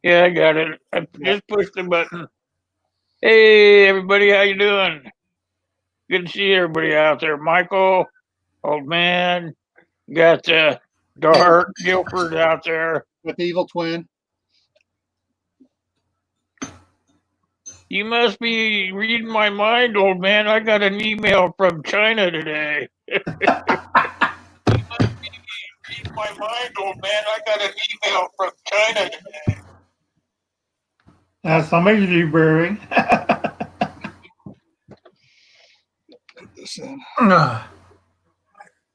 Yeah, I got it. I just pushed the button. Hey, everybody, how you doing? Good to see everybody out there. Michael, old man, got Dart, Guilford out there. With the evil twin. You must be reading my mind, old man. I got an email from China today. You must be reading my mind, old man. I got an email from China today. Somebody's brewing.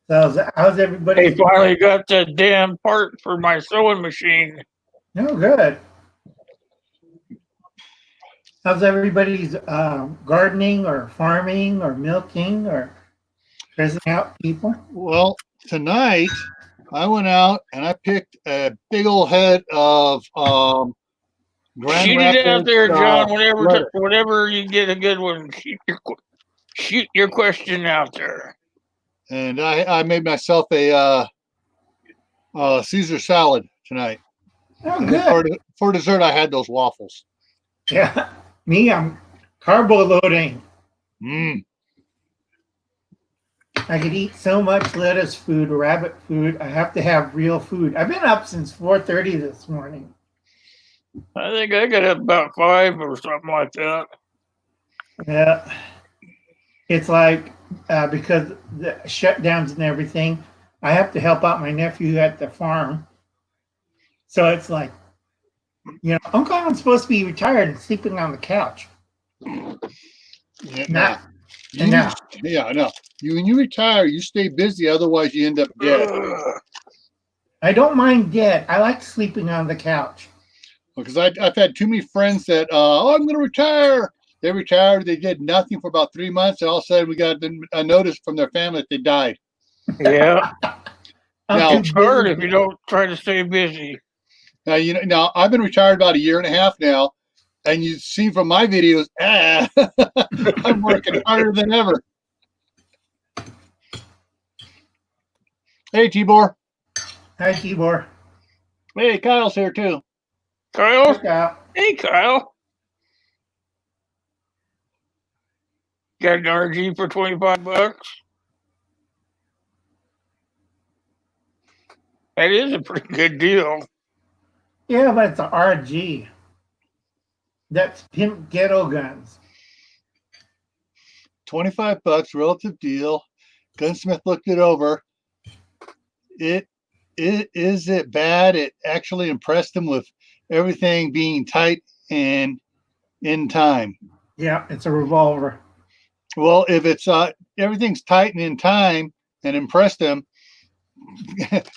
How's everybody? They finally got the damn part for my sewing machine. Oh, good. How's everybody's gardening or farming or milking or raising out people? Well, tonight I went out and I picked a big old head of Grand Shoot Rapids, it out there, John. lettuce. Whenever you get a good one, shoot your question out there. And I made myself a Caesar salad tonight. Oh, And good. for dessert, I had those waffles. Yeah, me, I'm carbo loading. I could eat so much lettuce food, rabbit food. I have to have real food. I've been up since 4:30 this morning. I think I got up about 5 or something like that. Yeah, it's like because the shutdowns and everything, I have to help out my nephew at the farm. So it's like, Uncle, I'm supposed to be retired and sleeping on the couch. Yeah, I know. When you retire, you stay busy. Otherwise, you end up dead. I don't mind dead. I like sleeping on the couch. Because I've had too many friends that, I'm going to retire. They retired. They did nothing for about 3 months. And all of a sudden, we got a notice from their family that they died. Yeah. Now, it's hard if you don't try to stay busy. Now I've been retired about 1.5 years now. And you see from my videos, I'm working harder than ever. Hey, Tibor. Hi, Tibor. Hey, Kyle's here too. Kyle? Kyle. Hey, Kyle. Got an RG for $25? That is a pretty good deal. Yeah, but it's an RG. That's pimp ghetto guns. $25, relative deal. Gunsmith looked it over. Is it bad? It actually impressed him with everything being tight and in time. Yeah, it's a revolver. Well, if it's everything's tight and in time and impressed him,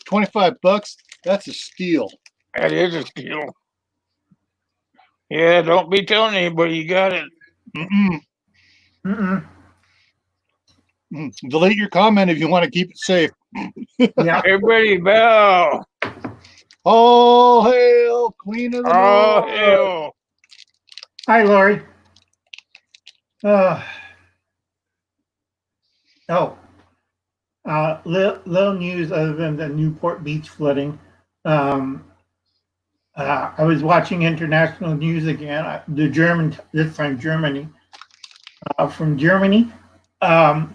$25, that's a steal. That is a steal. Yeah, don't be telling anybody you got it. Delete your comment if you want to keep it safe. Yeah. Everybody bow. All hail, Queen of the North. Hail. Hi, Lori. Little news other than the Newport Beach flooding. I was watching international news again. This time Germany. From Germany, I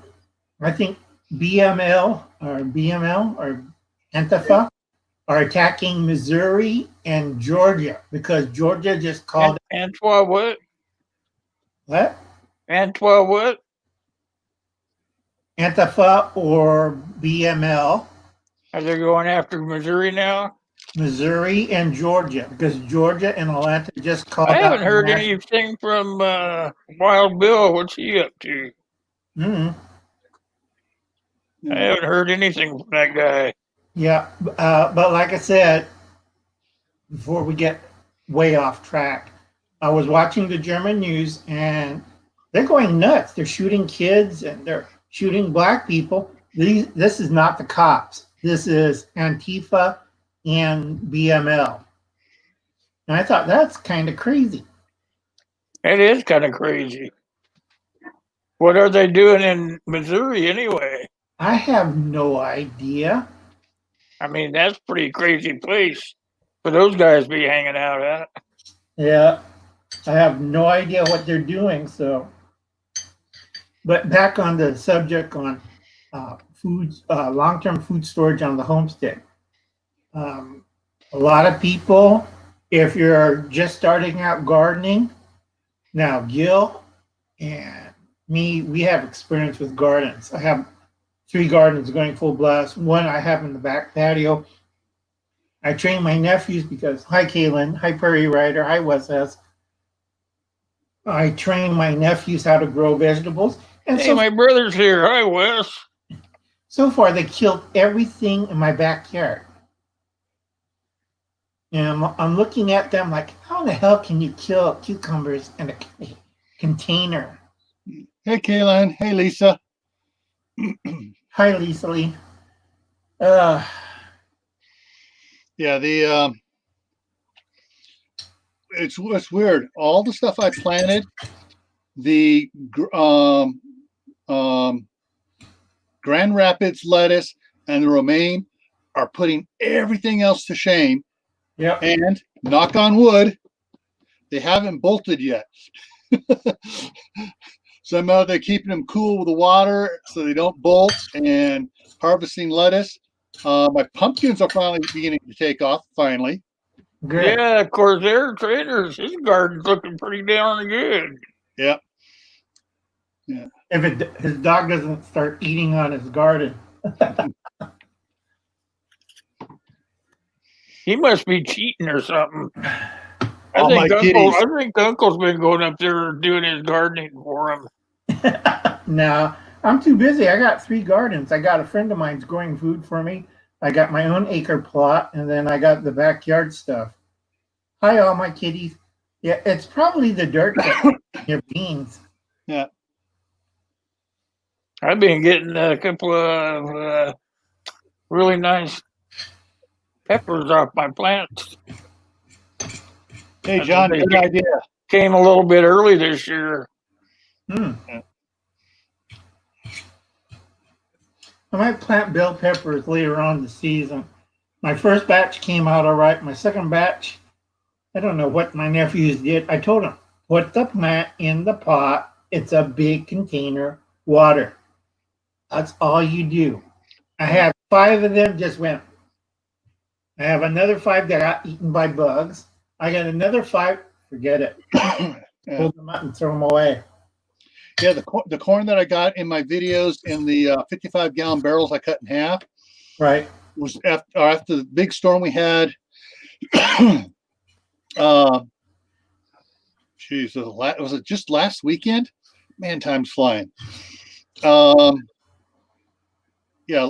think BML or Antifa are attacking Missouri and Georgia because Georgia just called Antoine what? What? Antoine what? Antifa or BML. Are they going after Missouri now? Missouri and Georgia because Georgia and Atlanta just called. I haven't heard anything from Wild Bill. What's he up to? I haven't heard anything from that guy. Yeah, but like I said, before we get way off track, I was watching the German news and they're going nuts. They're shooting kids and they're shooting black people. This is not the cops. This is Antifa and BML. And I thought that's kind of crazy. It is kind of crazy. What are they doing in Missouri anyway? I have no idea. I mean, that's a pretty crazy place for those guys to be hanging out at. Yeah, I have no idea what they're doing. So, but back on the subject on long-term food storage on the homestead. Um, a lot of people, if you're just starting out gardening, now Gil and me, we have experience with gardens. I have 3 gardens going full blast. One I have in the back patio. I train my nephews because, hi, Kaylin, hi, Prairie Rider, hi, Wes S. I train my nephews how to grow vegetables. And Hey, my brother's here. Hi, Wes. So far, they killed everything in my backyard. And I'm looking at them like, how the hell can you kill cucumbers in a container? Hey, Kaylin. Hey, Lisa. Hi, Lisa Lee. Yeah, it's weird. All the stuff I planted, the Grand Rapids lettuce and the romaine are putting everything else to shame. Yep. And knock on wood, they haven't bolted yet. Somehow they're keeping them cool with the water so they don't bolt, and harvesting lettuce. My pumpkins are finally beginning to take off, finally. Good. Yeah, of course, Eric Trader's, his garden's looking pretty darn good. Yeah. If his dog doesn't start eating on his garden. He must be cheating or something. All my kitties. I think Uncle's been going up there doing his gardening for him. No, I'm too busy. I got 3 gardens. I got a friend of mine's growing food for me. I got my own acre plot, and then I got the backyard stuff. Hi, all my kitties. Yeah, it's probably the dirt that your beans. Yeah. I've been getting a couple of really nice peppers off my plants. Hey, John, good idea. Came a little bit early this year. I might plant bell peppers later on in the season. My first batch came out all right. My second batch, I don't know what my nephews did. I told them, put the plant in the pot. It's a big container, water. That's all you do. I have 5 of them just went. I have another 5 that got eaten by bugs. I got another 5, forget it. Pull them out and throw them away. Yeah, the corn that I got in my videos in the 55-gallon barrels I cut in half. Right. Was after the big storm we had. Geez, was it just last weekend? Man, time's flying. Yeah,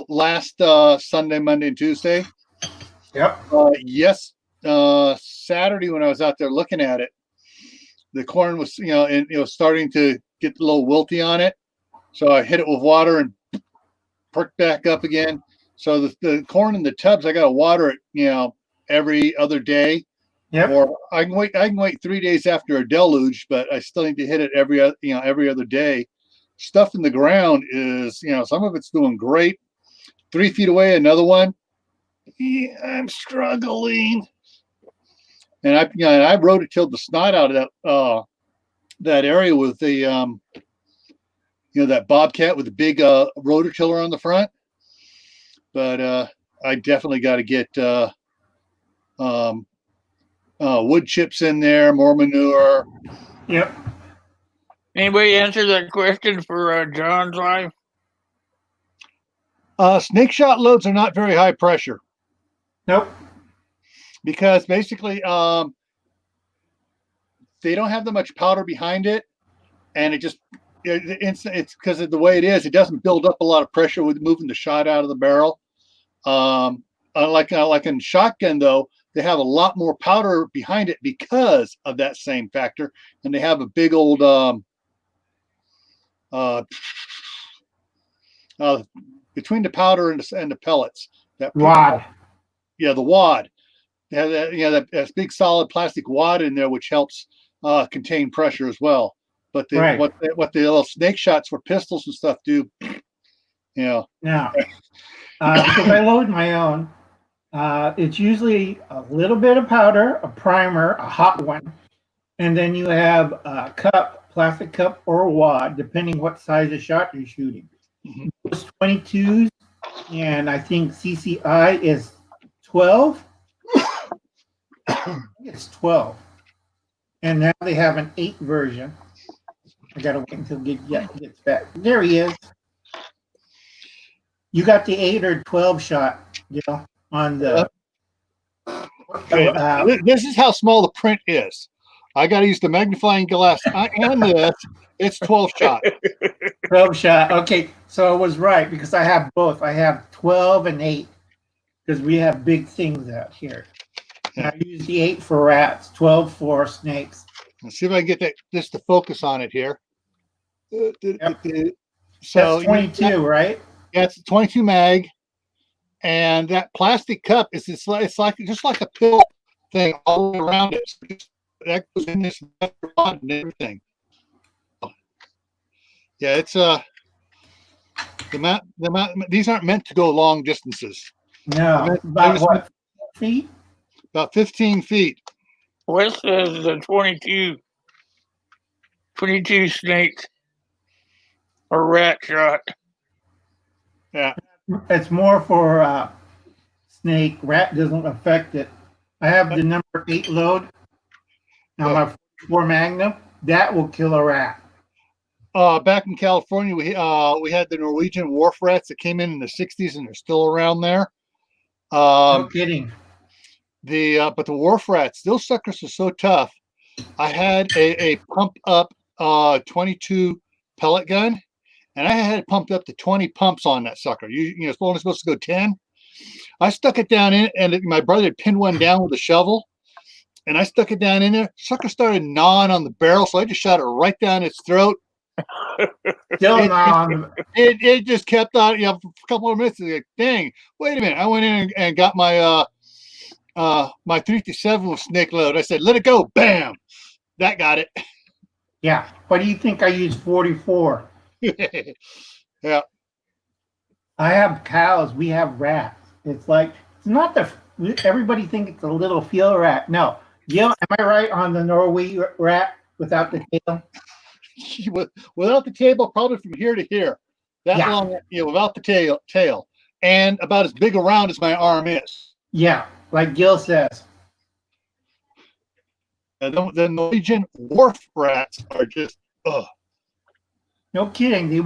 last Sunday, Monday, and Tuesday. Yep. Yes, Saturday when I was out there looking at it, the corn was, and it was starting to get a little wilty on it. So I hit it with water and perked back up again. So the corn in the tubs, I got to water it, every other day. Yep. Or I can wait 3 days after a deluge, but I still need to hit it every other day. Stuff in the ground is, some of it's doing great. 3 feet away, another one. Yeah, I'm struggling. And I rototilled the snot out of that area with the that Bobcat with the big rototiller on the front. But I definitely got to get wood chips in there, more manure. Yep. Anybody answer that question for John's life? Snake shot loads are not very high pressure. Nope. Because basically they don't have that much powder behind it, and it's because of the way it is. It doesn't build up a lot of pressure with moving the shot out of the barrel. Like in shotgun though, they have a lot more powder behind it because of that same factor, and they have a big old between the powder and the pellets. That wad. Yeah, the wad. They have that big solid plastic wad in there, which helps contain pressure as well. But what the little snake shots for pistols and stuff do, Now, because I load my own, it's usually a little bit of powder, a primer, a hot one, And then you have a cup, plastic cup or wad, depending what size of shot you're shooting. Mhm. Those 22s, and I think CCI is 12. I think it's 12. And now they have an 8 version. I gotta wait until gets back. There he is. You got the 8 or 12 shot, Gil, on the. Okay, this is how small the print is. I got to use the magnifying glass and this. It's 12 shot. 12 shot. Okay, so I was right because I have both. I have 12 and 8 because we have big things out here. And I use the 8 for rats, 12 for snakes. Let's see if I can get this to focus on it here. Yep. So that's 22, right? Yeah, it's 22 mag, and that plastic cup is it's like just like a pill thing all around it. So that goes in this rod and everything. Yeah, it's the amount. These aren't meant to go long distances. No, about what feet? About 15 feet. West says the 22 snake or rat shot. Yeah, it's more for snake. Rat doesn't affect it. I have the number 8 load on my 4 Magnum. That will kill a rat. Back in California, we had the Norwegian wharf rats that came in the 60s, and they're still around there. No kidding. But the wharf rats, those suckers are so tough. I had a pump up 22 pellet gun, and I had it pumped up to 20 pumps on that sucker. It's only supposed to go 10. I stuck it down in, and my brother had pinned one down with a shovel, and I stuck it down in there. Sucker started gnawing on the barrel, so I just shot it right down its throat. It just kept on, for a couple of minutes. Like, dang, wait a minute! I went in and got my my 357 with snake load. I said, let it go. Bam! That got it. Yeah. What do you think I use 44? Yeah. I have cows. We have rats. It's like, it's not everybody think it's a little field rat. No. Gil, am I right on the Norway rat without the tail? Without the tail, probably from here to here. That long, without the tail. And about as big around as my arm is. Yeah, like Gil says. The Norwegian wharf rats are just, ugh. No kidding. They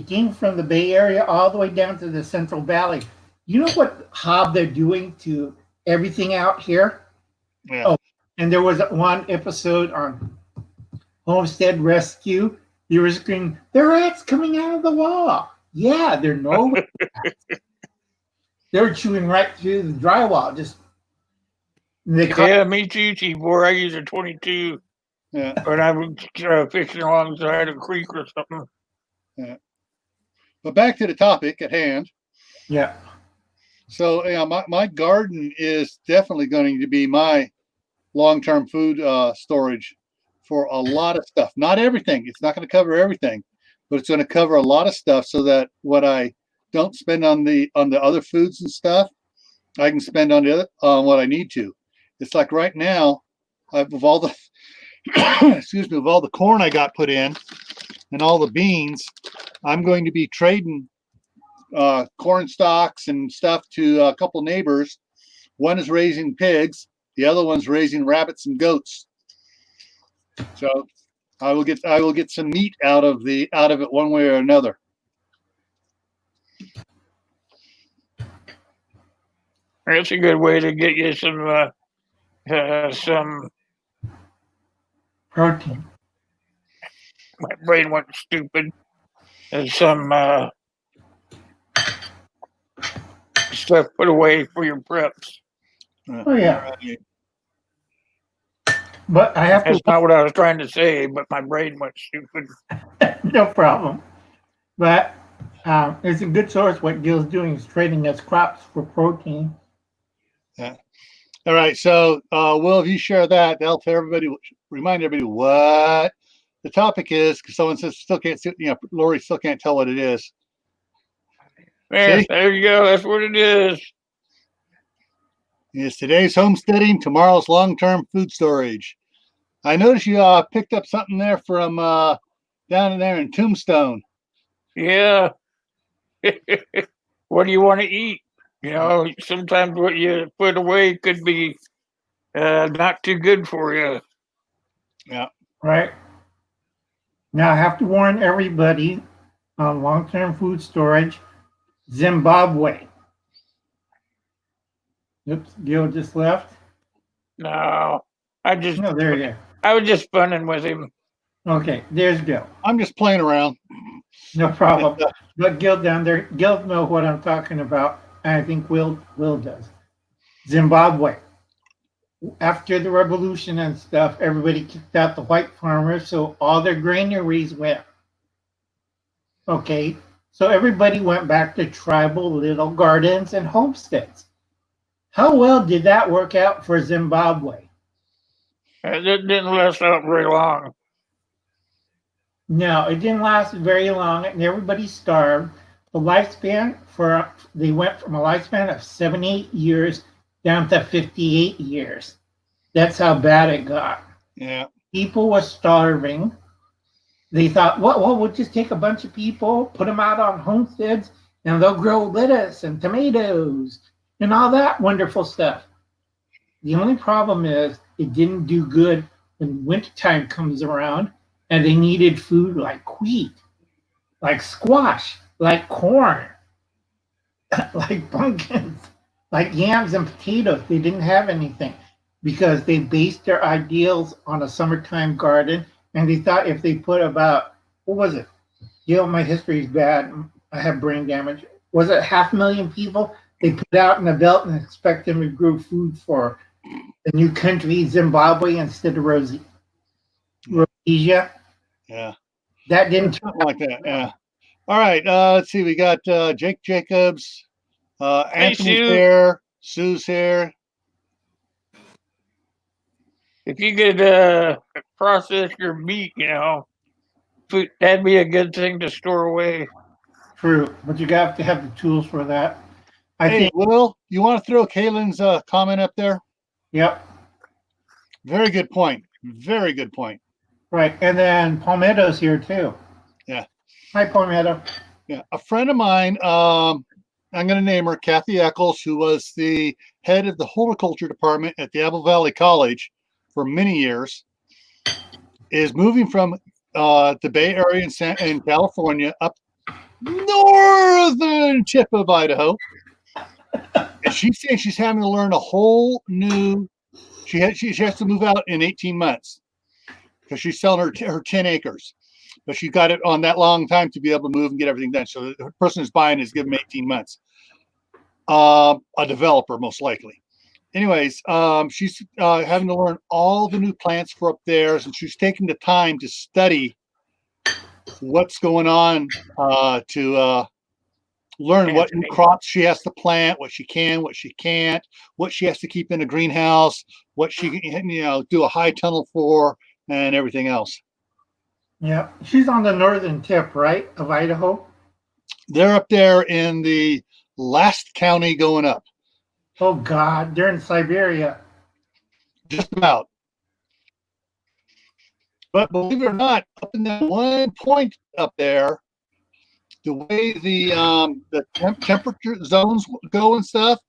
came from the Bay Area all the way down to the Central Valley. You know what hob they're doing to everything out here? Yeah. Oh, and there was one episode on Homestead Rescue. You were screaming, "The rats coming out of the wall!" Yeah, they're Norway rats. They're chewing right through the drywall. Yeah, me too, T4. I use a 22 when I'm fishing alongside a creek or something. Yeah. But back to the topic at hand. Yeah. So my garden is definitely going to be my long-term food storage for a lot of stuff. Not everything. It's not going to cover everything, but it's going to cover a lot of stuff so that what I don't spend on the other foods and stuff, I can spend on what I need to. It's like right now, of all the of all the corn I got put in and all the beans, I'm going to be trading corn stalks and stuff to a couple neighbors. One is raising pigs, the other one's raising rabbits and goats. So I will get some meat out of it one way or another. That's a good way to get you some protein. My brain went stupid. And some stuff put away for your preps. Oh yeah. But I have That's not what I was trying to say, but my brain went stupid. No problem. But it's a good source. What Gil's doing is trading us crops for protein. Yeah. All right. So, Will, if you share that, that'll tell everybody, remind everybody what the topic is, because someone says still can't see, Lori still can't tell what it is. Yeah, there you go. That's what it is. It's today's homesteading, tomorrow's long-term food storage. I noticed you picked up something there from down in there in Tombstone. Yeah. What do you want to eat? Sometimes what you put away could be not too good for you. Yeah. Right. Now I have to warn everybody on long-term food storage, Zimbabwe. Oops, Gil just left. No, No, there you I was just funning with him. go. Okay, there's Gil. I'm just playing around. No problem. But Gil down there, Gil knows what I'm talking about. And I think Will does. Zimbabwe. After the revolution and stuff, everybody kicked out the white farmers, so all their granaries went. Okay, so everybody went back to tribal little gardens and homesteads. How well did that work out for Zimbabwe? It didn't last out very long. No, it didn't last very long, and everybody starved. The lifespan they went from a lifespan of 78 years down to 58 years. That's how bad it got. Yeah. People were starving. They thought, well, we'll just take a bunch of people, put them out on homesteads, and they'll grow lettuce and tomatoes and all that wonderful stuff. The only problem is it didn't do good when wintertime comes around and they needed food like wheat, like squash, like corn, like pumpkins, like yams and potatoes. They didn't have anything because they based their ideals on a summertime garden, and they thought if they put about, what was it? My history is bad. I have brain damage. Was it 500,000 people they put out in the belt and expect them to grow food for the new country, Zimbabwe, instead of Rhodesia? Yeah. That didn't something like that. Yeah. All right. Let's see. We got Jake Jacobs, Anthony's Sue. here, Sue's here. If you could process your meat, food, that'd be a good thing to store away. True, but you got to have the tools for that. I Hey, think. Will, you want to throw Kaylin's comment up there? Yep. Very good point. Very good point. Right, and then Palmetto's here too. Yeah. Hi, Palmetto. Yeah, a friend of mine. I'm going to name her Kathy Eccles, who was the head of the horticulture department at the Apple Valley College for many years, is moving from the Bay Area in California up northern tip of Idaho. And she's saying she's having to learn a whole new. She has to move out in 18 months because she's selling her 10 acres, but she got it on that long time to be able to move and get everything done. So the person who's buying is giving 18 months. A developer, most likely. Anyways, she's having to learn all the new plants for up there, and she's taking the time to study what's going on to learn what new crops she has to plant, what she can, what she can't, what she has to keep in a greenhouse, what she can, do a high tunnel for, and everything else. Yeah, she's on the northern tip, right, of Idaho? They're up there in the last county going up. Oh, God, they're in Siberia. Just about. But believe it or not, up in that one point up there, the way the temperature zones go and stuff.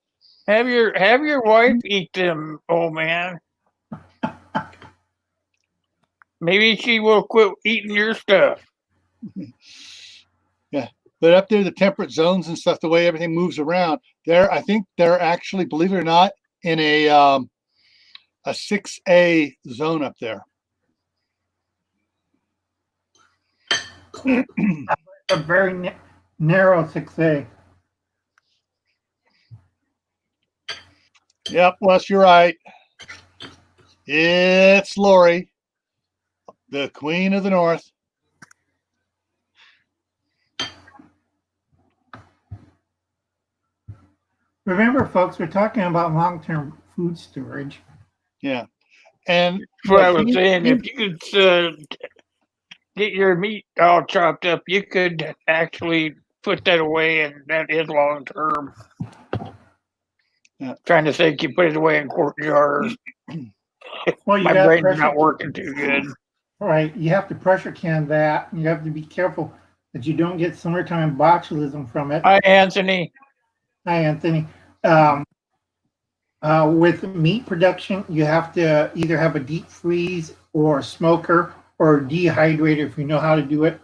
Have your wife eat them, old man. Maybe she will quit eating your stuff. Yeah, but up there, the temperate zones and stuff, the way everything moves around, I think they're actually, believe it or not, in a 6A zone up there. A very narrow 6A. Yep, Wes, you're right. It's Lori, the Queen of the North. Remember, folks, we're talking about long-term food storage. Yeah, and that's what I was saying. If you could get your meat all chopped up, you could actually put that away, and that is long term. Yeah. Trying to think, you put it away in quart jars. Well, you My got brain's pressure. not working too good. Right. You have to pressure can that. You have to be careful that you don't get summertime botulism from it. Hi, Anthony. Hi, Anthony. With meat production, you have to either have a deep freeze or a smoker or a dehydrator if you know how to do it.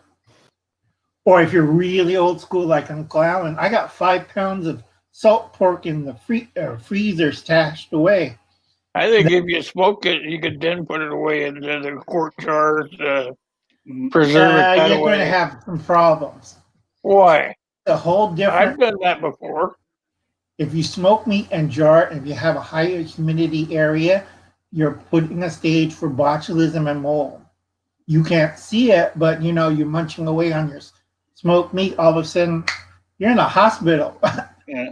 Or if you're really old school like Uncle Alan, I got 5 pounds of salt pork in the freezer stashed away. I think if you smoke it, you could then put it away into the quart jars to preserve it that You're going to way. have some problems. Why? A whole different. I've done that before. If you smoke meat and jar, if you have a higher humidity area, you're putting a stage for botulism and mold. You can't see it, but you know you're munching away on your smoked meat. All of a sudden, you're in a hospital. Yeah.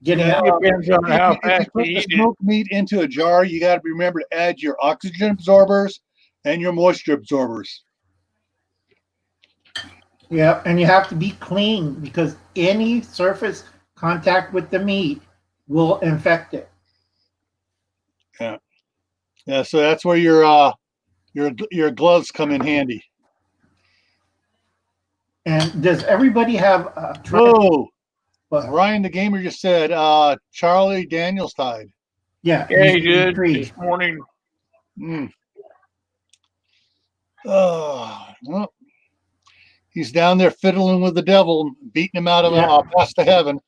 Getting It depends on how If you fast you put the eat it. smoked meat into a jar, you got to remember to add your oxygen absorbers and your moisture absorbers. Yeah, and you have to be clean because any surface contact with the meat will infect it. Yeah, so that's where your gloves come in handy. And does everybody have a Whoa! But Ryan the Gamer just said Charlie Daniels died. yeah, Yeah, he he's did free. this morning. Oh, well, he's down there fiddling with the devil, beating him out of Yeah. past to heaven.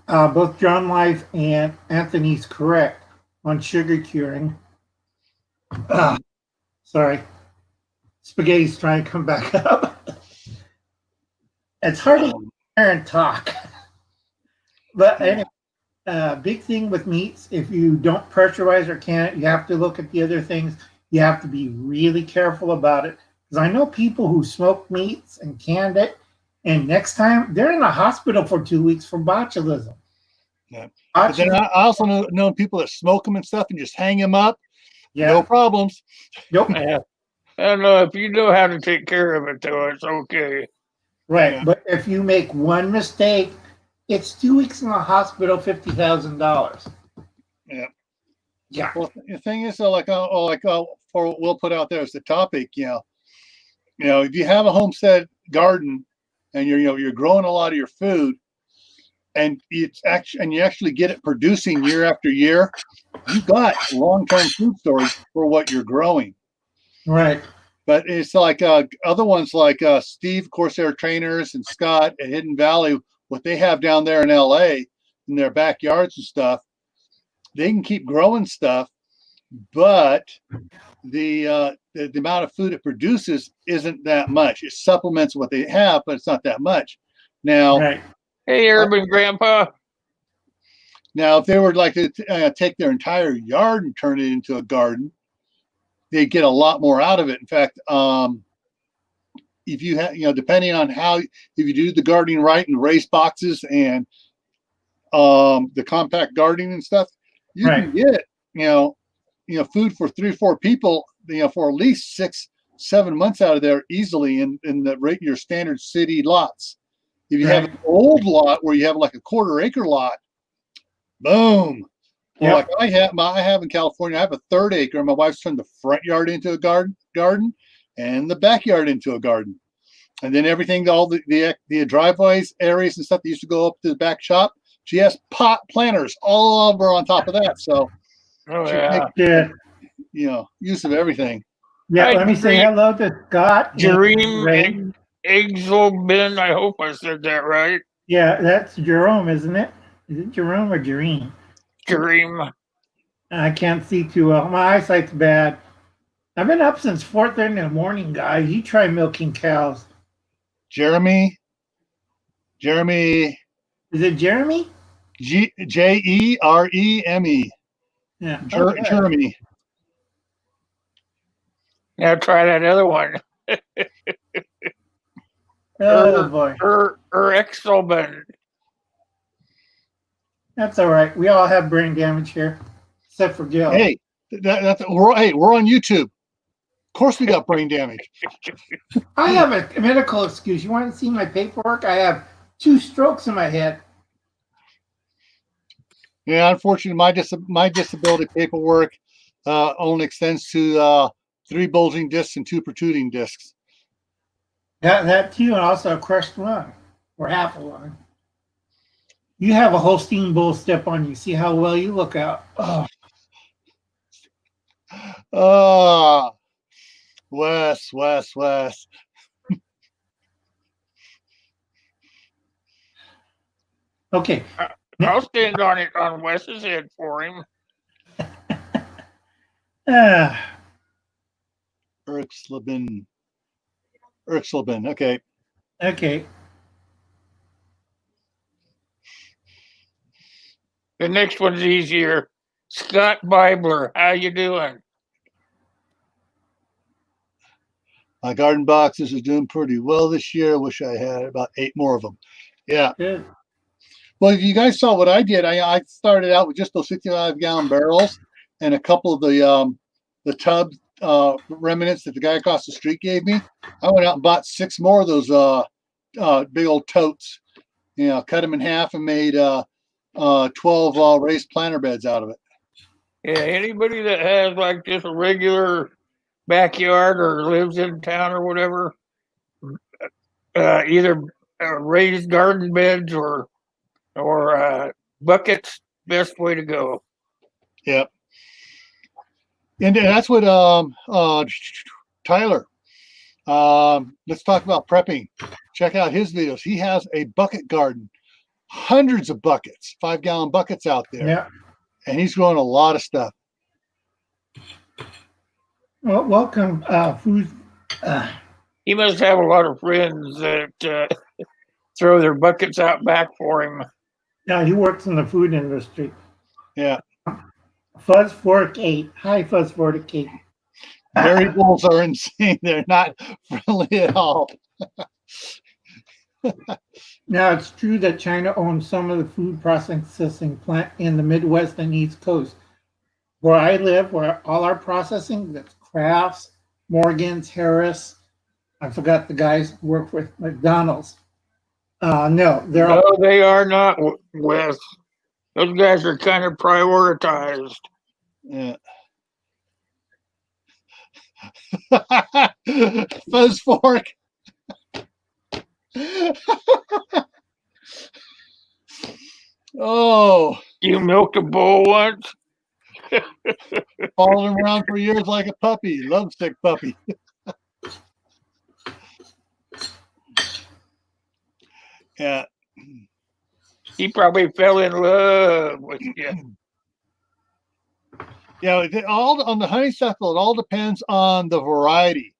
Both John Life and Anthony's correct on sugar curing. Sorry. Spaghetti's trying to come back up. It's hard to hear and talk. But anyway, big thing with meats, if you don't pressurize or can it, you have to look at the other things. You have to be really careful about it. Because I know people who smoke meats and canned it, and next time they're in the hospital for 2 weeks for botulism. Yeah. But then I also know people that smoke them and stuff and just hang them up. Yeah. No problems. Nope. Yeah. I don't know. If you know how to take care of it, though, it's okay. Right. Yeah. But if you make one mistake, it's 2 weeks in the hospital, $50,000. Yeah. Yeah. Well, the thing is, for what we'll put out there as the topic, if you have a homestead garden and you're growing a lot of your food, and you actually get it producing year after year, you got long-term food storage for what you're growing. Right. But it's like other ones like Steve Corsair Trainers and Scott at Hidden Valley, what they have down there in LA in their backyards and stuff, they can keep growing stuff, but the amount of food it produces isn't that much. It supplements what they have, but it's not that much. Now, right. Hey, Urban Grandpa. Now, if they were like to take their entire yard and turn it into a garden, they'd get a lot more out of it. In fact, if you have, depending on if you do the gardening right and raise boxes and the compact gardening and stuff, you can get, food for 3 or 4 people, for at least 6-7 months out of there easily in your standard city lots. If you have an old lot where you have like a 1/4 acre lot, boom. Well, like I have in California, I have a 1/3 acre, and my wife's turned the front yard into a garden and the backyard into a garden. And then everything, all the driveways, areas and stuff that used to go up to the back shop, she has pot planters all over on top of that. So use of everything. Yeah, let me say hello to Scott. Dream Exobin. I hope I said that right. Yeah, that's Jerome, isn't it? Is it Jerome or Jereme? Dream. I can't see too well. My eyesight's bad. I've been up since 4:30 in the morning, guys. You try milking cows. Jeremy. Is it Jeremy? Jereme. Yeah. Jeremy. Now try that other one. Oh boy. Exobin. That's all right. We all have brain damage here, except for Gil. Hey, we're on YouTube. Of course, we got brain damage. I have a medical excuse. You want to see my paperwork? I have 2 strokes in my head. Yeah, unfortunately, my disability paperwork only extends to 3 bulging discs and 2 protruding discs. That too, and also a crushed lung or half a lung. You have a Holstein bull step on you. See how well you look out. Oh, Ah, Wes. okay. I'll stand on it on Wes's head for him. Erxleben. Okay. Okay. The next one's easier. Scott Bibler, how you doing? My garden boxes are doing pretty well this year. Wish I had about 8 more of them. Yeah. Good. Well, if you guys saw what I did, I started out with just those 65-gallon barrels and a couple of the tub remnants that the guy across the street gave me. I went out and bought 6 more of those big old totes. You know, cut them in half and made 12 raised planter beds out of it. Yeah, anybody that has like just a regular backyard or lives in town or whatever, either raised garden beds or buckets, best way to go. Yep. And that's what Tyler. Let's talk about prepping. Check out his videos. He has a bucket garden, hundreds of buckets, 5-gallon buckets out there. Yeah. And he's growing a lot of stuff. Well, welcome, food. He must have a lot of friends that throw their buckets out back for him. Yeah, he works in the food industry. Yeah. Fuzz Fork 8. Hi, Fuzz Fork 8. Dairy bulls are insane. They're not friendly at all. Now, it's true that China owns some of the food processing plant in the Midwest and East Coast. Where I live, where all our processing, that's Crafts, Morgan's, Harris. I forgot the guys who work with McDonald's. No, they are not, Wes. Those guys are kind of prioritized. Yeah. Fuzz Fork. Oh, You milked a bull once? followed him around for years like a puppy, lovesick puppy. Yeah. He probably fell in love with you. Yeah, all on the honeysuckle, it all depends on the variety.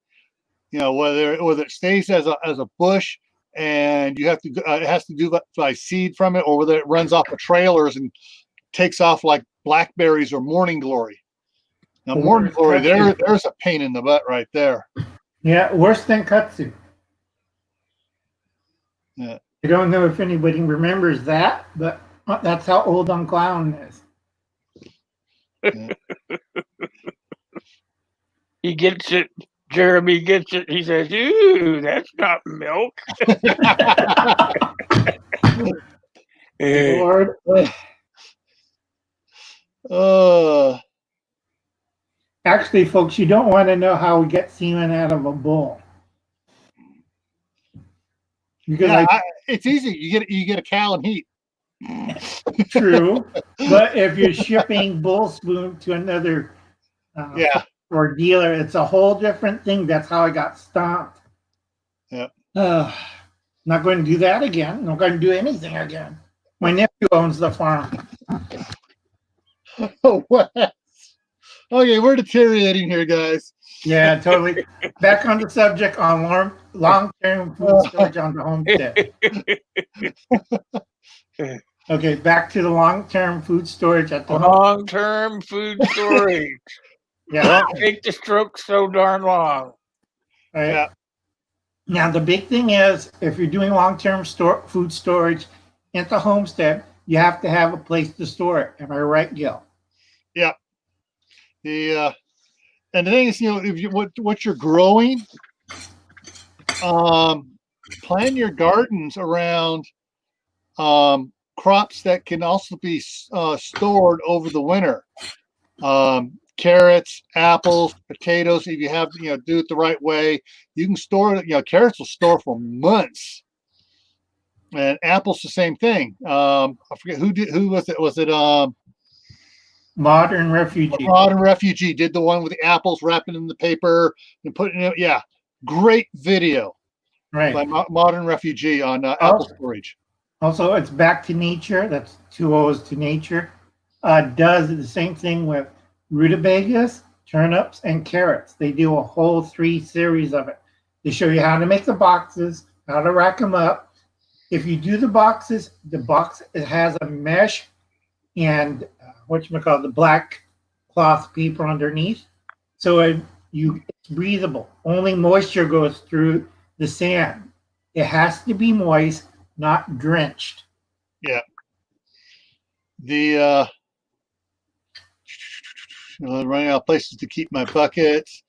You know, whether it stays as a bush and you have to it has to do by seed from it, or whether it runs off of trailers and takes off like blackberries or morning glory. Now, morning glory, there's a pain in the butt right there. Yeah, worse than kudzu. Yeah. I don't know if anybody remembers that, but that's how old Uncle Clown is. Yeah. He gets it. Jeremy gets it. He says, "Ooh, that's not milk." Lord. Actually, folks, you don't want to know how we get semen out of a bull. Because it's easy. You get a cow and heat. True, but if you're shipping bull sperm to another or dealer, it's a whole different thing. That's how I got stomped. Yep. Not going to do that again. Not going to do anything again. My nephew owns the farm. Oh, what? Okay, we're deteriorating here, guys. Yeah, totally. Back on the subject on long-term food storage on the homestead. Okay, back to the long-term food storage at the long-term food storage. Yeah, don't take the stroke so darn long. Right. Yeah. Now the big thing is, if you're doing long-term food storage at the homestead, you have to have a place to store it. Am I right, Gil? Yeah. And the thing is, you know, if you what you're growing, plan your gardens around crops that can also be stored over the winter. Carrots, apples, potatoes. If you have, do it the right way, you can store it. Carrots will store for months, and apples the same thing. I forget who was it. Was it Modern Refugee? Modern Refugee did the one with the apples, wrapping in the paper and putting it. Yeah, great video Right. by Modern Refugee on apple storage. Also, it's Back to Nature. That's 2 O's to Nature. Does the same thing with rutabagas, turnips, and carrots. They do a whole 3 series of it. They show you how to make the boxes, how to rack them up. If you do the box it has a mesh and the black cloth paper underneath, so it's breathable. Only moisture goes through the sand. It has to be moist, not drenched. Yeah. The running out of places to keep my buckets.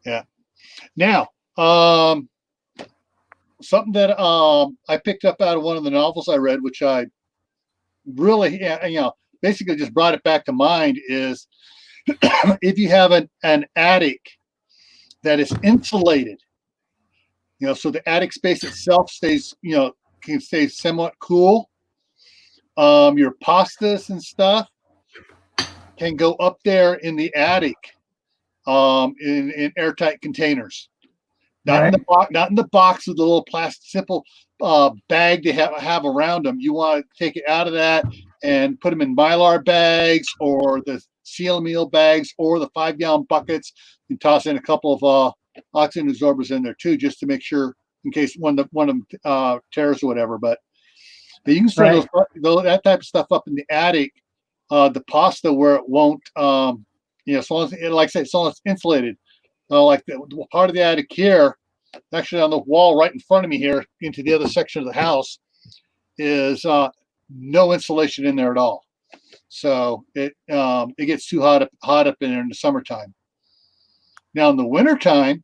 Yeah. Now, something that I picked up out of one of the novels I read, which I really, basically just brought it back to mind, is if you have an attic that is insulated, so the attic space itself stays, can stay somewhat cool. Your pastas and stuff can go up there in the attic, in airtight containers. Not in the box, not in the box with the little plastic simple bag they have around them. You want to take it out of that and put them in Mylar bags or the seal meal bags or the 5-gallon buckets. You toss in a couple of oxygen absorbers in there too, just to make sure in case one of them tears or whatever. But you can store that type of stuff up in the attic. The pasta where it won't, as long as, like I said, as long as it's insulated. Like the part of the attic here, actually on the wall right in front of me here into the other section of the house, is no insulation in there at all. So it gets too hot up in there in the summertime. Now in the wintertime,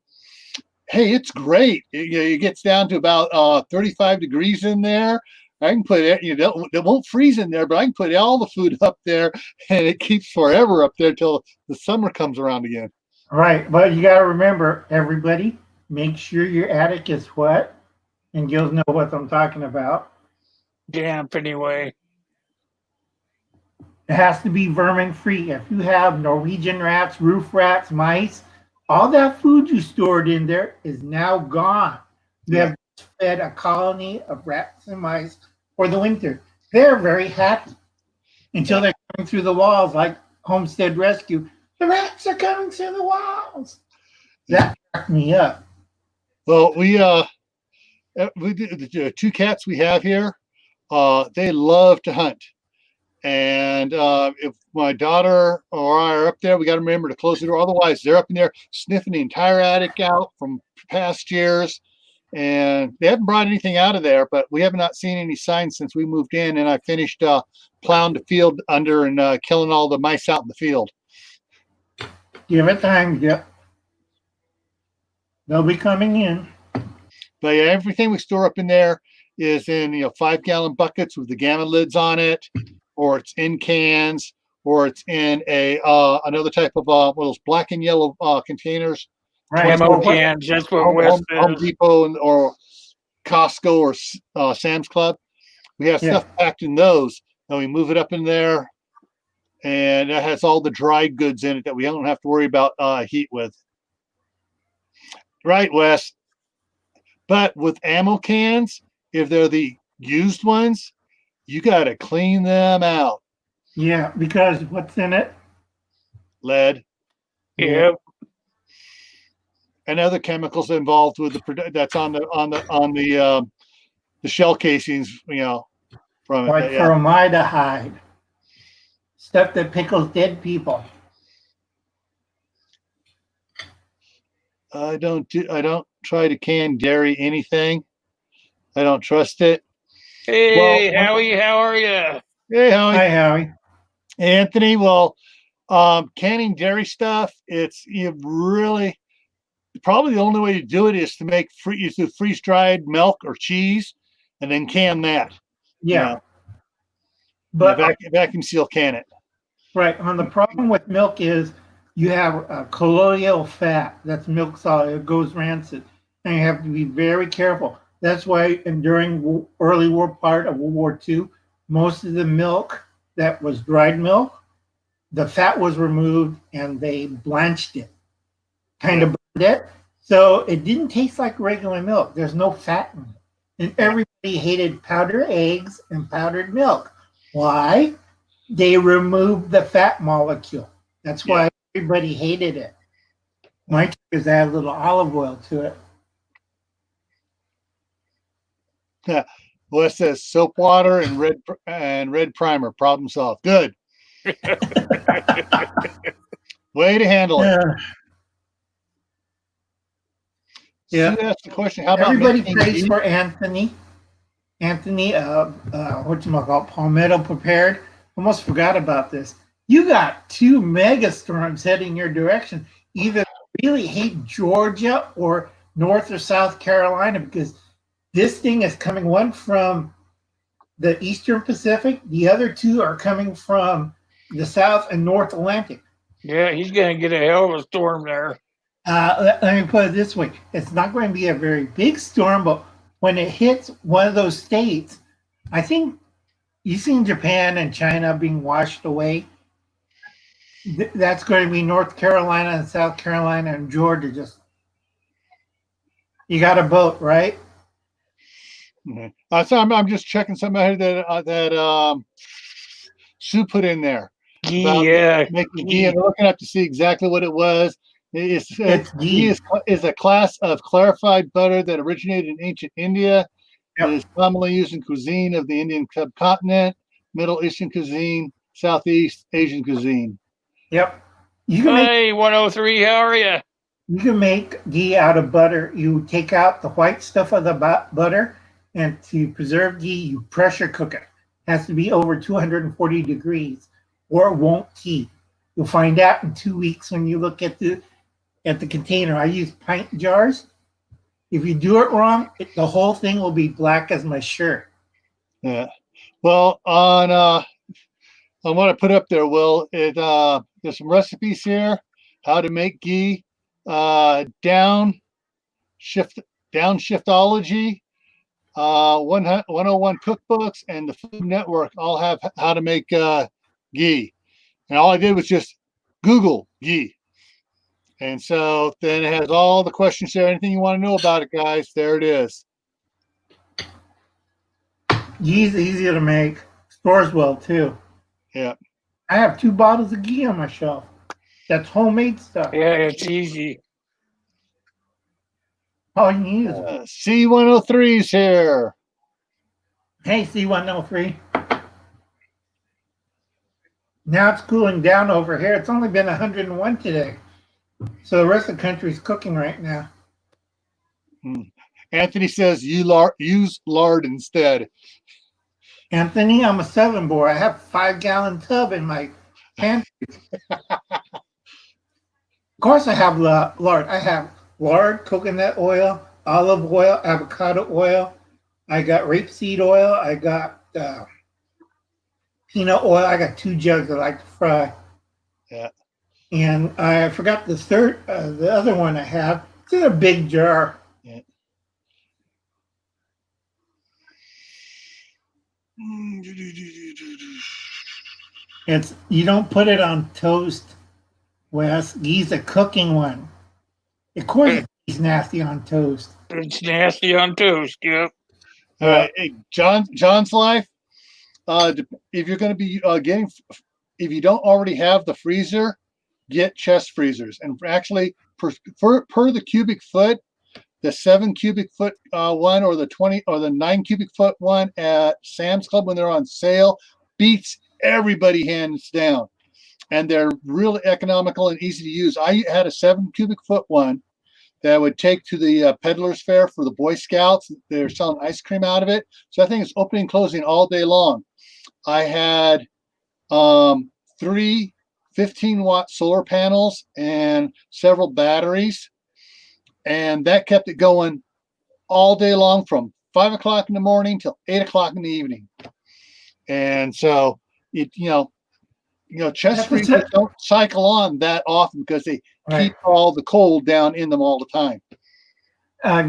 hey, it's great. It gets down to about 35 degrees in there. I can put it, it won't freeze in there, but I can put all the food up there and it keeps forever up there till the summer comes around again. Right. But you got to remember, everybody, make sure your attic is wet. And you'll know what I'm talking about. Damp anyway. It has to be vermin free. If you have Norwegian rats, roof rats, mice, all that food you stored in there is now gone. You have fed a colony of rats and mice for the winter. They're very happy until they're coming through the walls like Homestead Rescue. The rats are coming through the walls. That cracked me up. Well, the 2 cats we have here, they love to hunt. And if my daughter or I are up there, we got to remember to close the door. Otherwise, they're up in there sniffing the entire attic out from past years. And they haven't brought anything out of there, but we have not seen any signs since we moved in. And I finished plowing the field under and killing all the mice out in the field. Give it time, yep. They'll be coming in. But yeah, everything we store up in there is in 5-gallon buckets with the gamma lids on it, or it's in cans, or it's in a another type of one of those black and yellow containers. Right. Ammo cans. That's what West Home is. Depot or Costco or Sam's Club. We have stuff packed in those, and we move it up in there, and that has all the dry goods in it that we don't have to worry about heat with. Right, Wes? But with ammo cans, if they're the used ones, you got to clean them out. Yeah, because what's in it? Lead. Yep. And other chemicals involved with that's on the shell casings, from Like it. formaldehyde, stuff that pickles dead people. I don't try to can dairy anything. I don't trust it. Hey, Howie, how are you? Hey, Howie. Hi, Howie. Anthony. Well, canning dairy stuff, it's really probably the only way to do it is to make freeze-dried milk or cheese, and then can that. Yeah. But But vacuum seal can it. right on the problem with milk is you have colloidal fat. That's milk solid. It goes rancid, and you have to be very careful. That's why, and during early war part of World War II, most of the milk that was dried milk, the fat was removed and they blanched it, kind of burned it, so it didn't taste like regular milk. There's no fat in it, and everybody hated powdered eggs and powdered milk. Why? They removed the fat molecule. That's why everybody hated it. My kids add a little olive oil to it. Yeah. Well, it says soap water and red primer. Problem solved. Good. Way to handle it. Yeah. Sue asked the question, how about Everybody making prays ghee? for Anthony. Anthony, whatchamacallit, Palmetto prepared. Almost forgot about this. You got two mega storms heading your direction. Either really hate Georgia or North or South Carolina, because this thing is coming one from the Eastern Pacific. The other two are coming from the South and North Atlantic. Yeah, he's going to get a hell of a storm there. Let me put it this way. It's not going to be a very big storm, but when it hits one of those states, I think you've seen Japan and China being washed away. That's going to be North Carolina and South Carolina and Georgia. Just, you got a boat, right? So I'm just checking something that Sue put in there. Ghee, yeah. Making ghee, and looking up to see exactly what it was. Ghee is a class of clarified butter that originated in ancient India. It is commonly used in cuisine of the Indian subcontinent, Middle Eastern cuisine, Southeast Asian cuisine. Yep. Hey, 103, how are you? You can make ghee out of butter. You take out the white stuff of the butter, and to preserve ghee, you pressure cook it. It has to be over 240 degrees, or it won't ghee. You'll find out in 2 weeks when you look at the container. I use pint jars. If you do it wrong, the whole thing will be black as my shirt. Yeah. Well, on what I put up there, Will, there's some recipes here, how to make ghee, downshiftology, 101 cookbooks, and the Food Network all have how to make ghee. And all I did was just Google ghee. And so then it has all the questions there. Anything you want to know about it, guys, there it is. Ghee's easier to make. Stores well, too. Yeah. I have 2 bottles of ghee on my shelf. That's homemade stuff. Yeah, it's easy. All you need is C103's here. Hey, C103. Now it's cooling down over here. It's only been 101 today. So the rest of the country is cooking right now. Anthony says use lard instead. Anthony, I'm a 7-bore. I have a 5-gallon tub in my pantry. Of course I have lard. I have lard, coconut oil, olive oil, avocado oil. I got rapeseed oil. I got peanut oil. I got 2 jugs I like to fry. Yeah. And I forgot the other one I have. It's in a big jar. Yeah. You don't put it on toast, Wes. Ghee's a cooking one. Of course, it's nasty on toast. It's nasty on toast, yep. All right, hey, John's life. If you're going to be if you don't already have the freezer, get chest freezers. And actually, per the cubic foot, the 7 cubic foot one or the 20 or the 9 cubic foot one at Sam's Club when they're on sale beats everybody hands down. And they're really economical and easy to use. I had a 7 cubic foot one that I would take to the peddler's fair for the Boy Scouts. They're selling ice cream out of it. So I think it's opening and closing all day long. I had 3 15-watt solar panels and several batteries. And that kept it going all day long from 5 o'clock in the morning till 8 o'clock in the evening. And so chest freezers don't cycle on that often because they keep all the cold down in them all the time.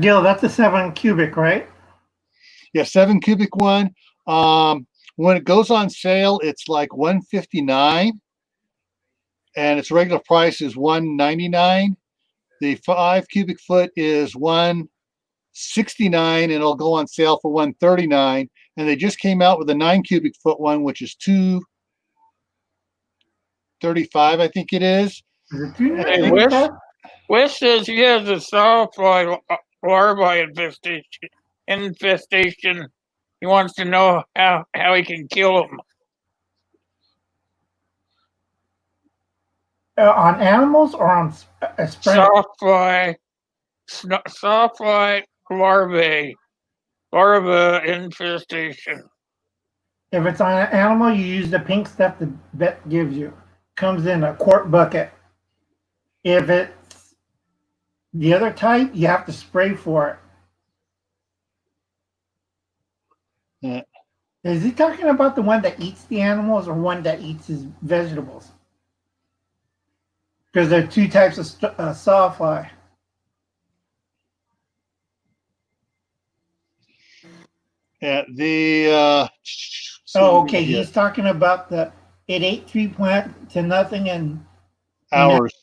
Gil, that's a 7 cubic, right? Yeah, 7 cubic one. When it goes on sale, it's like $159, and its regular price is $199. The 5 cubic foot is $169, and it'll go on sale for $139. And they just came out with a 9 cubic foot one, which is $235, I think it is. Hey, Wes says he has a sawfly larvae infestation. He wants to know how he can kill them. On animals or on a sawfly larva infestation. If it's on an animal, you use the pink stuff the vet gives you. Comes in a quart bucket. If it's the other type, you have to spray for it. Yeah. Is he talking about the one that eats the animals or one that eats his vegetables? Because there are two types of sawfly. Yeah, okay. He's talking about it ate 3 plant to nothing in hours.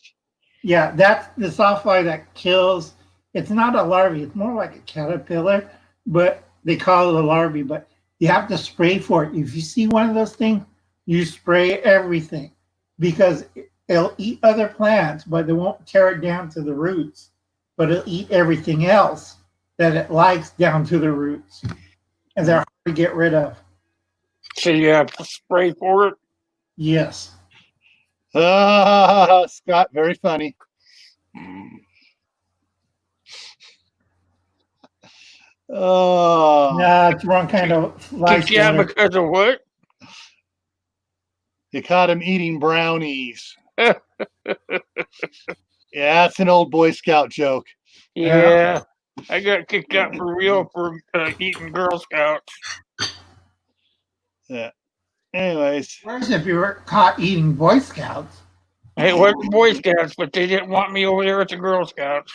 Yeah, that's the sawfly that kills. It's not a larvae. It's more like a caterpillar, but they call it a larvae. But you have to spray for it. If you see one of those things, you spray everything because it'll eat other plants, but it won't tear it down to the roots. But it'll eat everything else that it likes down to the roots. And they're hard to get rid of. So you have to spray for it? Yes. Scott, very funny. No, it's wrong kind of life. Yeah, because of what? They caught him eating brownies. Yeah, that's an old Boy Scout joke. Yeah. I got kicked out for real for eating Girl Scouts. Yeah. Anyways. Whereas if you were caught eating Boy Scouts. Hey, it wasn't Boy Scouts, but they didn't want me over there at the Girl Scouts.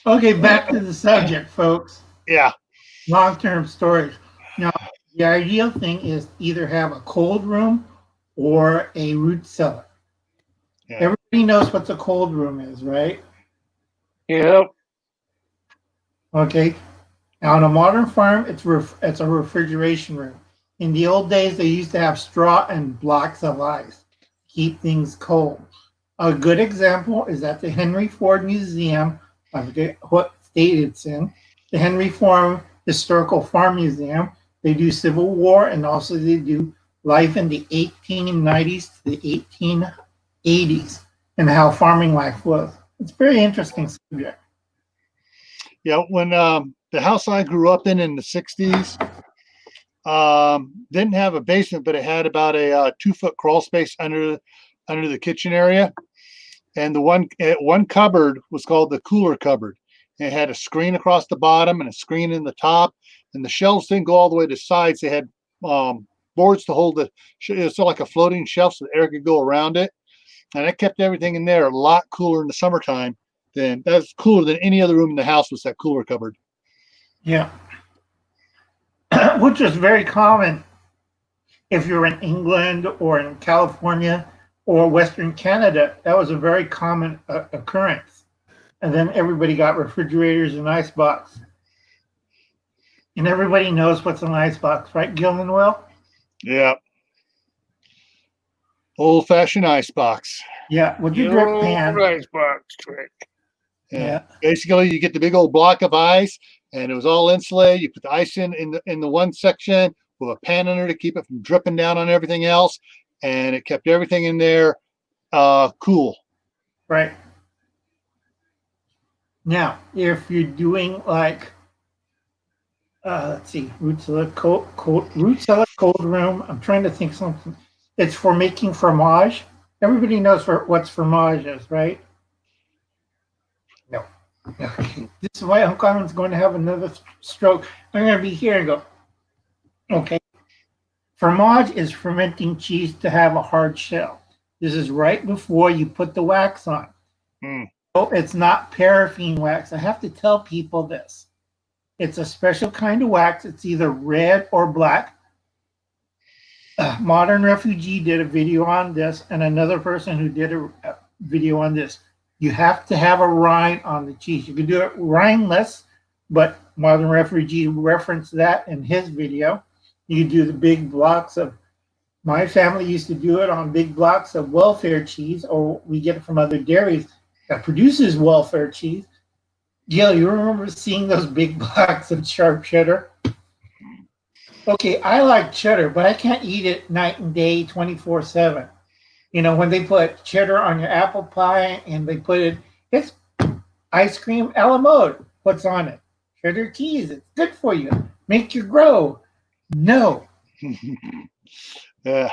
Okay, back to the subject, folks. Yeah. Long-term storage. Now, the ideal thing is either have a cold room or a root cellar. Yeah. Everybody knows what the cold room is, right? Yep. Okay. Now, on a modern farm, it's a refrigeration room. In the old days, they used to have straw and blocks of ice to keep things cold. A good example is at the Henry Ford Museum. I forget what state it's in. The Henry Ford Historical Farm Museum. They do Civil War and also they do life in the 1890s to the 1880s and how farming life was. It's a very interesting subject. Yeah, when the house I grew up in the 60s didn't have a basement, but it had about a 2-foot crawl space under the kitchen area. And the one cupboard was called the cooler cupboard. It had a screen across the bottom and a screen in the top. And the shelves didn't go all the way to the sides. They had boards to hold it was like a floating shelf so the air could go around it. And that kept everything in there a lot cooler in the summertime. That's cooler than any other room in the house was that cooler cupboard. Yeah. Which is very common if you're in England or in California or Western Canada. That was a very common occurrence. And then everybody got refrigerators and icebox. And everybody knows what's an icebox, right, Gilman? Yeah. Old-fashioned icebox. Yeah, with your drip pan. Icebox trick. Yeah. Basically, you get the big old block of ice, and it was all insulated. You put the ice in the one section with a pan under to keep it from dripping down on everything else, and it kept everything in there cool. Right. Now, if you're doing like, let's see, root cellar cold room. I'm trying to think something. It's for making fromage. Everybody knows what's fromage is, right? No. Okay. This is why Uncle Alan's going to have another stroke. I'm going to be here and go, okay. Fromage is fermenting cheese to have a hard shell. This is right before you put the wax on. Mm. So it's not paraffin wax. I have to tell people this. It's a special kind of wax. It's either red or black. Modern Refugee did a video on this, and another person who did a video on this. You have to have a rind on the cheese. You can do it rindless, but Modern Refugee referenced that in his video. You do the big blocks of, my family used to do it on big blocks of welfare cheese, or we get it from other dairies that produces welfare cheese. Gil, you remember seeing those big blocks of sharp cheddar? Okay, I like cheddar, but I can't eat it night and day, 24/7. You know, when they put cheddar on your apple pie and they put it, it's ice cream a la mode. What's on it? Cheddar cheese. It's good for you. Make you grow. No. Yeah.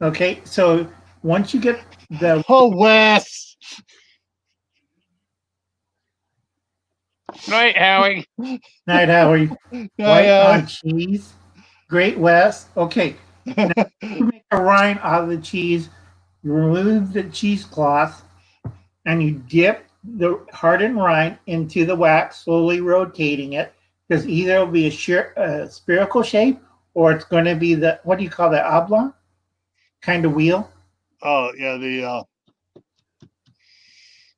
Okay, so once you get the Oh, Wes. Night, Howie. night, Howard, white on cheese, Great West. Okay, now you make a rind out of the cheese. You remove the cheesecloth, and you dip the hardened rind into the wax, slowly rotating it, because either it'll be a spherical shape or it's going to be the, what do you call that, oblong kind of wheel? Oh, yeah.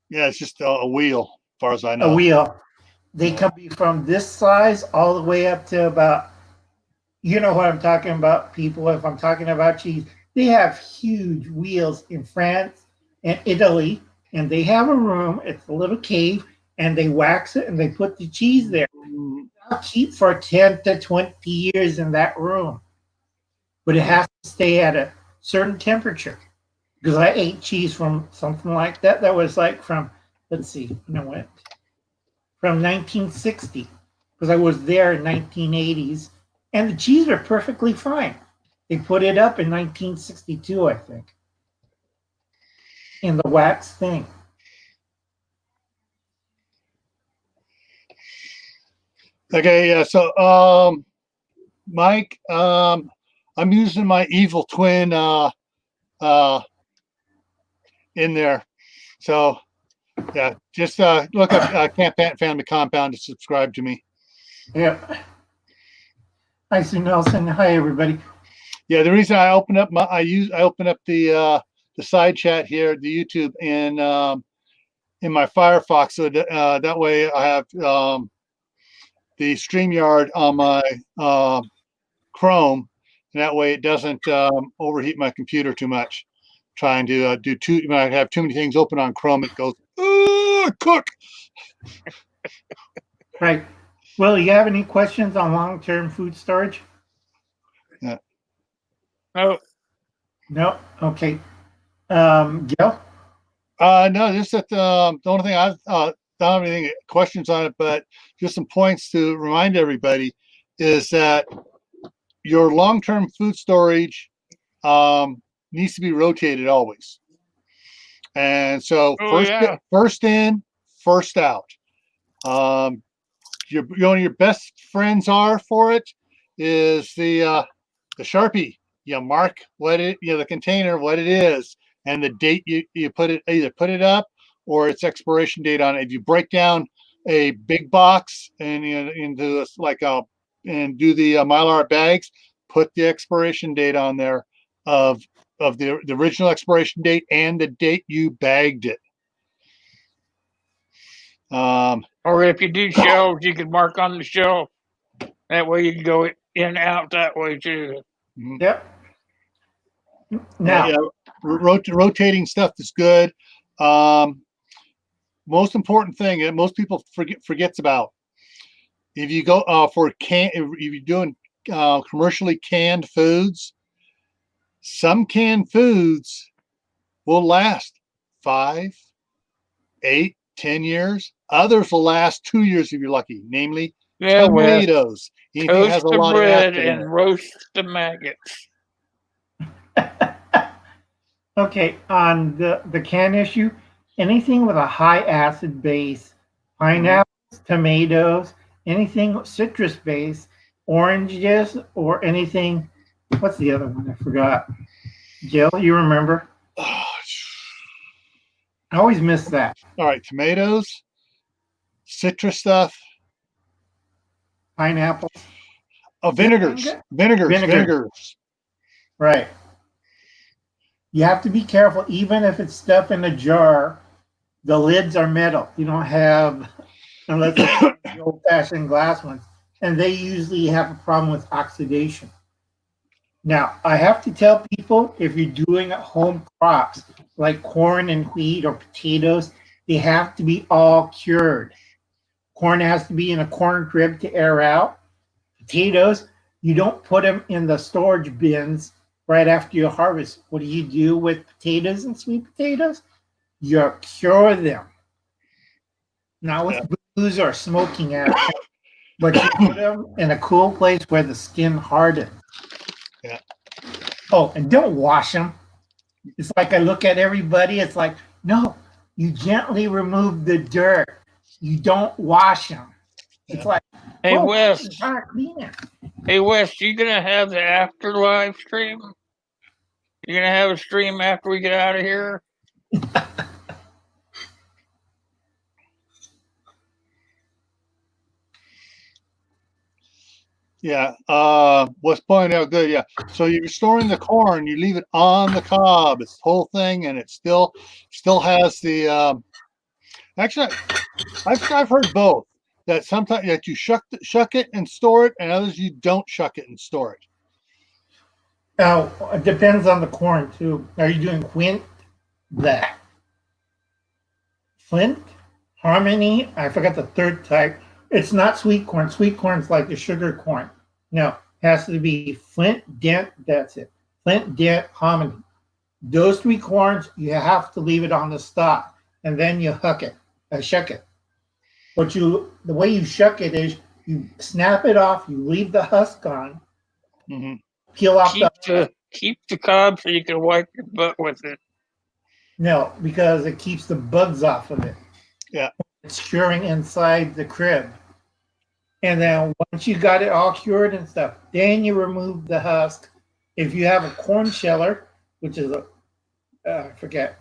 It's just a wheel, as far as I know. A wheel. They can be from this size all the way up to about, you know what I'm talking about, people. If I'm talking about cheese, they have huge wheels in France and Italy, and they have a room. It's a little cave, and they wax it and they put the cheese there. I'll keep for 10 to 20 years in that room, but it has to stay at a certain temperature. Because I ate cheese from something like that. That was like from, let's see, what? From 1960, because I was there in 1980s, and the cheese were perfectly fine. They put it up in 1962, I think, in the wax thing. Okay, yeah. So, Mike, I'm using my evil twin in there. So, yeah, just look up Camp Family Compound to subscribe to me. Yep. Hi, Sue Nelson. Hi, everybody. Yeah, the reason I open up the side chat here, the YouTube, in my Firefox, so that way I have the StreamYard on my Chrome, and that way it doesn't overheat my computer too much. Trying to when I have too many things open on Chrome, it goes cook. Right. Will, you have any questions on long-term food storage? Yeah. No. No. Okay. Gil? No, just that the only thing I don't have any questions on it, but just some points to remind everybody is that your long-term food storage needs to be rotated always. And so first in, first out. Your best friends are for it is the Sharpie. You mark the container, what it is, and the date you put it up or its expiration date on it. If you break down a big box and into and do the Mylar bags, put the expiration date on there of the original expiration date and the date you bagged it. Or if you do shelves, you can mark on the shelf. That way you can go in and out that way too. Yep. Now, rotating stuff is good. Most important thing that most people forgets about, if you go if you're doing commercially canned foods, some canned foods will last 5, 8, 10 years. Others will last 2 years if you're lucky. Namely, tomatoes. Toast the bread and roast the maggots. Okay, on the can issue, anything with a high acid base, pineapples, tomatoes, anything citrus based, oranges, or anything. What's the other one? I forgot. Jill, you remember? Oh, I always miss that. all right, tomatoes, citrus stuff, Pineapples. vinegars, Vinegar. vinegars. Right. You have to be careful, even if it's stuff in a jar. The lids are metal. You don't have, unless it's the old-fashioned glass ones, and they usually have a problem with oxidation. Now, I have to tell people, if you're doing home crops like corn and wheat or potatoes, they have to be all cured. Corn has to be in a corn crib to air out. Potatoes, you don't put them in the storage bins right after you harvest. What do you do with potatoes and sweet potatoes? You cure them. Not with booze or smoking at it, but you put them in a cool place where the skin hardens. Yeah. Oh, and don't wash them. It's like I look at everybody, it's like, no, you gently remove the dirt. You don't wash them. It's like, Hey, whoa, Wes. try to clean it. Hey, Wes, you gonna have the afterlife stream? You gonna have a stream after we get out of here? Yeah. What's pointing out good. Yeah. So you're storing the corn, you leave it on the cob. It's the whole thing, and it still has the. Actually, I've heard both. That sometimes that you shuck it and store it, and others you don't shuck it and store it. Now, it depends on the corn too. Are you doing quint? That. Flint? Harmony? I forgot the third type. It's not sweet corn. Sweet corn's like the sugar corn. No, it has to be Flint, Dent, that's it. Flint, Dent, Harmony. Those three corns, you have to leave it on the stalk, and then you shuck it. The way you shuck it is you snap it off, you leave the husk on, peel off keep the cob so you can wipe your butt with it. No, because it keeps the bugs off of it. Yeah. It's curing inside the crib. And then once you got it all cured and stuff, then you remove the husk. If you have a corn sheller, which is I forget.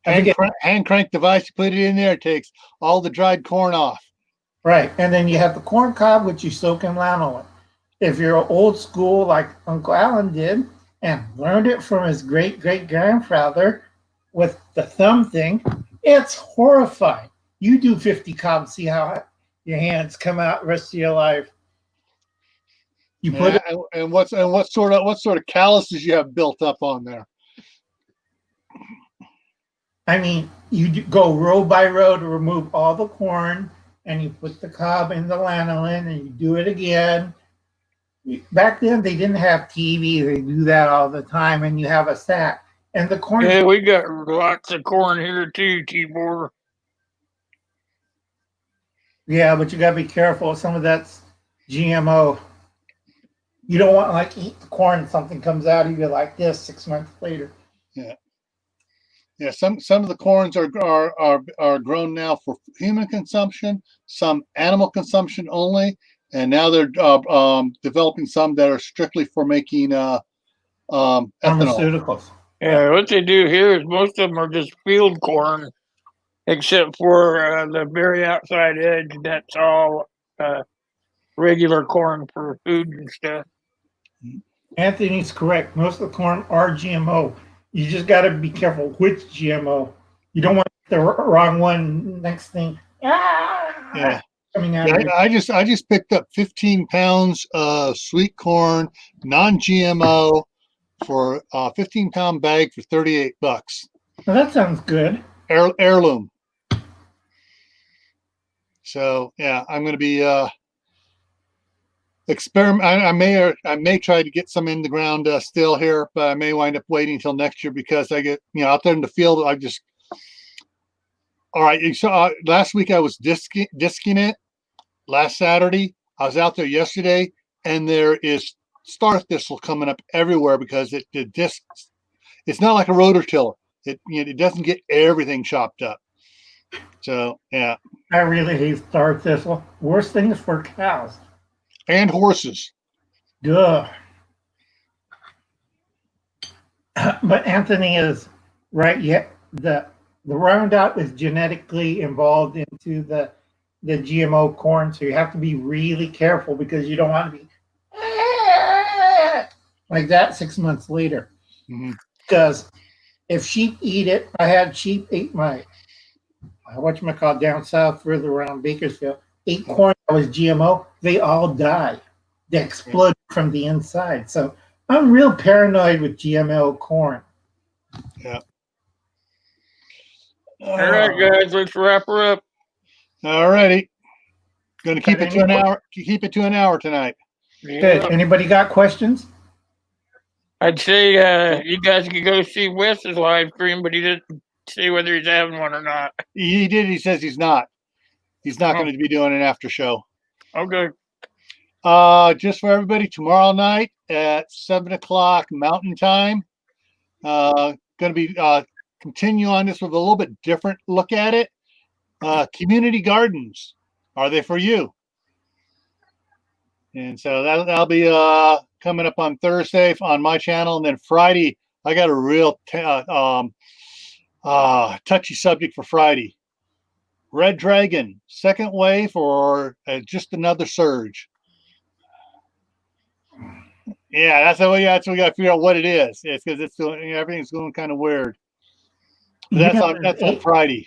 Hand crank device, you put it in there, it takes all the dried corn off. Right. And then you have the corn cob, which you soak in lanolin. If you're old school like Uncle Alan did and learned it from his great-great-grandfather with the thumb thing, it's horrifying. You do 50 cobs, see how your hands come out the rest of your life. You put and what sort of calluses you have built up on there? I mean, you go row by row to remove all the corn, and you put the cob in the lanolin, and you do it again. Back then, they didn't have TV. They do that all the time, and you have a sack. And the corn. Yeah, we got lots of corn here too, Tibor. Yeah, but you got to be careful. Some of that's GMO. You don't want to like eat the corn and something comes out of you like this 6 months later. Yeah. Yeah, some of the corns are grown now for human consumption, some animal consumption only, and now they're developing some that are strictly for making ethanol. Pharmaceuticals. Yeah, what they do here is most of them are just field corn, except for the very outside edge. That's all regular corn for food and stuff. Anthony's correct. Most of the corn are GMO. You just got to be careful which GMO. You don't want the wrong one. Next thing, yeah, coming out. Yeah, I just picked up 15 pounds of sweet corn, non-GMO, for a 15-pound bag for $38. Well, that sounds good. Heirloom. So yeah, I'm going to be experiment. I may try to get some in the ground still here, but I may wind up waiting until next year because I get out there in the field. All right. So last week I was disking it. Last Saturday I was out there yesterday, and there is star thistle coming up everywhere because the disc. It's not like a rotor tiller. It doesn't get everything chopped up. So yeah, I really hate star thistle. Worst thing is for cows. and horses. Duh. But Anthony is right. Yet the Roundup is genetically involved into the GMO corn, so you have to be really careful because you don't want to be like that 6 months later. Mhm. Because if sheep eat it, I had sheep eat my whatchamacallit down south, further around Bakersfield, ate corn that was GMO. They all die. They explode from the inside. So I'm real paranoid with GMO corn. Yeah. All right, guys, let's wrap her up. All righty. Going to keep Got it to an any- hour. Keep it to an hour tonight. Good. Yeah. Anybody got questions? I'd say you guys could go see Wes's live stream, but he didn't say whether he's having one or not. He did. He says he's not. He's not Oh. going to be doing an after show. Okay. Just for everybody, tomorrow night at 7:00 Mountain Time. Going to be continue on this with a little bit different look at it. Community gardens, are they for you? And so that'll be coming up on Thursday on my channel, and then Friday I got a real touchy subject for Friday. Red Dragon, second wave or just another surge? Yeah, that's what we got to figure out what it is. It's because everything's going kind of weird. But that's on Friday.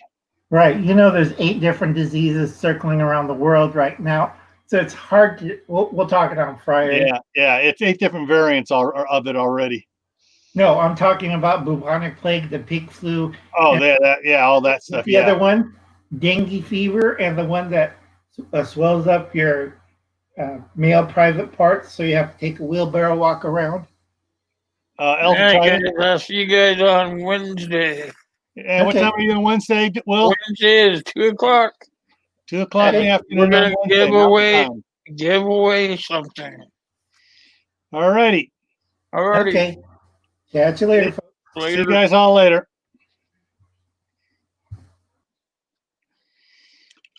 Right. There's 8 different diseases circling around the world right now. So it's hard to, we'll talk it on Friday. Yeah. It's 8 different variants of it already. No, I'm talking about bubonic plague, the pig flu. Oh, all that stuff. The other one, dengue fever, and the one that swells up your male private parts, so you have to take a wheelbarrow walk around. All right, guys, I'll see you guys on Wednesday. And what time are you on Wednesday, Will? Wednesday is 2:00. 2:00 in the afternoon. We're gonna give away something. All righty. Okay. Catch you later, folks. See you guys all later.